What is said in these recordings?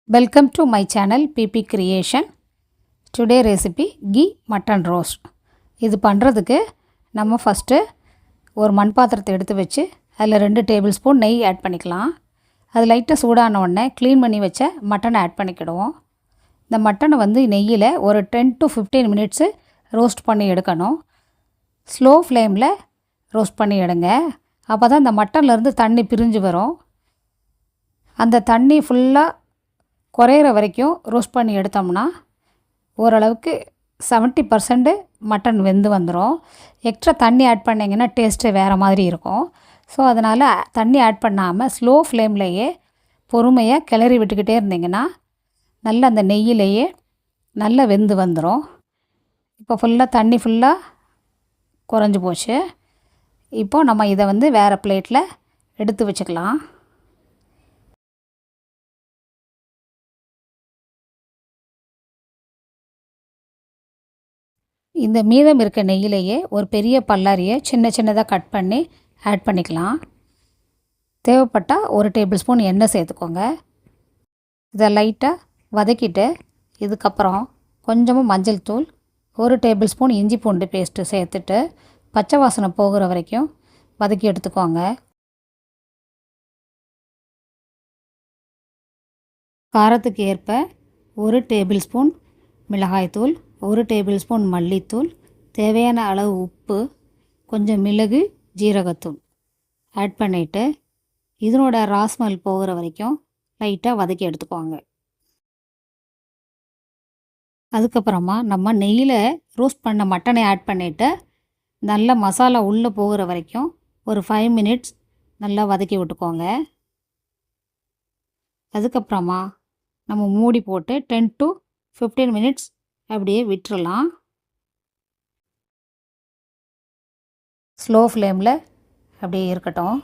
Welcome to my channel PP Creation. Today recipe ghee mutton roast. இது பண்ணுறதுக்கு நம்ம first ஒரு மண் பாத்திரத்தை எடுத்து வச்சு அதில் 2 டேபிள் ஸ்பூன் நெய் ஆட் பண்ணிக்கலாம். அது லைட்டாக சூடான உடனே க்ளீன் பண்ணி வச்ச மட்டனை ஆட் பண்ணிக்கிடுவோம். இந்த மட்டனை வந்து நெய்யில் ஒரு 10 to 15 மினிட்ஸு ரோஸ்ட் பண்ணி எடுக்கணும். ஸ்லோ ஃப்ளேமில் ரோஸ்ட் பண்ணி எடுங்க. அப்போ தான் இந்த மட்டன்லேருந்து தண்ணி பிரிஞ்சு வரும். அந்த தண்ணி ஃபுல்லாக குறையிற வரைக்கும் ரோஸ்ட் பண்ணி எடுத்தோம்னா ஓரளவுக்கு 70% மட்டன் வெந்து வந்துடும். எக்ஸ்ட்ரா தண்ணி ஆட் பண்ணிங்கன்னா டேஸ்ட்டு வேறு மாதிரி இருக்கும். ஸோ அதனால் தண்ணி ஆட் பண்ணாமல் ஸ்லோ ஃப்ளேம்லேயே பொறுமையாக கிளறி விட்டுக்கிட்டே இருந்திங்கன்னா நல்லா அந்த நெய்யிலேயே நல்லா வெந்து வந்துடும். இப்போ ஃபுல்லாக தண்ணி ஃபுல்லாக குறைஞ்சி போச்சு. இப்போது நம்ம இதை வந்து வேறு பிளேட்டில் எடுத்து வச்சுக்கலாம். இந்த மீதம் இருக்க நெய்யிலேயே ஒரு பெரிய பல்லாரியை சின்ன சின்னதாக கட் பண்ணி ஆட் பண்ணிக்கலாம். தேவைப்பட்டால் ஒரு டேபிள் ஸ்பூன் எண்ணெய் சேர்த்துக்கோங்க. இதை லைட்டாக வதக்கிட்டு இதுக்கப்புறம் கொஞ்சமாக மஞ்சள் தூள், ஒரு டேபிள் ஸ்பூன் இஞ்சி பூண்டு பேஸ்ட்டு சேர்த்துட்டு பச்சை வாசனை போகிற வரைக்கும் வதக்கி எடுத்துக்கோங்க. காரத்துக்கு ஏற்ப ஒரு டேபிள் ஸ்பூன் மிளகாய்த்தூள், ஒரு டேபிள் ஸ்பூன் மல்லித்தூள், தேவையான அளவு உப்பு, கொஞ்சம் மிளகு, ஜீரகத்தூள் ஆட் பண்ணிவிட்டு இதனோட ராஸ்மெல் போகிற வரைக்கும் லைட்டாக வதக்கி எடுத்துக்கோங்க. அதுக்கப்புறமா நம்ம நெய்யில் ரோஸ்ட் பண்ண மட்டனை ஆட் பண்ணிவிட்டு நல்ல மசாலா உள்ளே போகிற வரைக்கும் ஒரு 5 மினிட்ஸ் நல்லா வதக்கி விட்டுக்கோங்க. அதுக்கப்புறமா நம்ம மூடி போட்டு 10 to 15 மினிட்ஸ் அப்படியே விட்டுறலாம். ஸ்லோ ஃப்ளேமில் அப்படியே இருக்கட்டும்.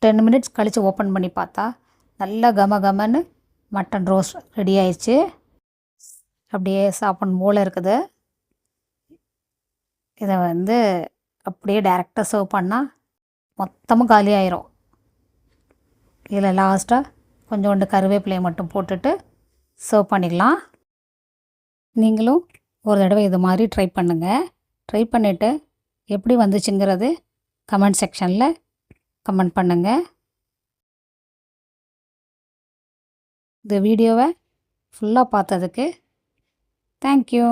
10 மினிட்ஸ் கழித்து ஓப்பன் பண்ணி பார்த்தா நல்லா கமன்னு மட்டன் ரோஸ்ட் ரெடி ஆயிடுச்சு. அப்படியே சாப்பிடணும் போல் இருக்குது. இதை வந்து அப்படியே டைரெக்டாக சர்வ் பண்ணால் மொத்தமும் காலி ஆயிரும். இதில் லாஸ்ட்டாக கொஞ்சோண்டு கருவேப்பிலையை மட்டும் போட்டுட்டு சர்வ் பண்ணிக்கலாம். நீங்களும் ஒரு தடவை இது மாதிரி ட்ரை பண்ணுங்கள். ட்ரை பண்ணிவிட்டு எப்படி வந்துச்சுங்கிறது கமெண்ட் செக்ஷனில் கமெண்ட் பண்ணுங்கள். இந்த வீடியோவை ஃபுல்லாக பார்த்ததுக்கு தேங்க்யூ.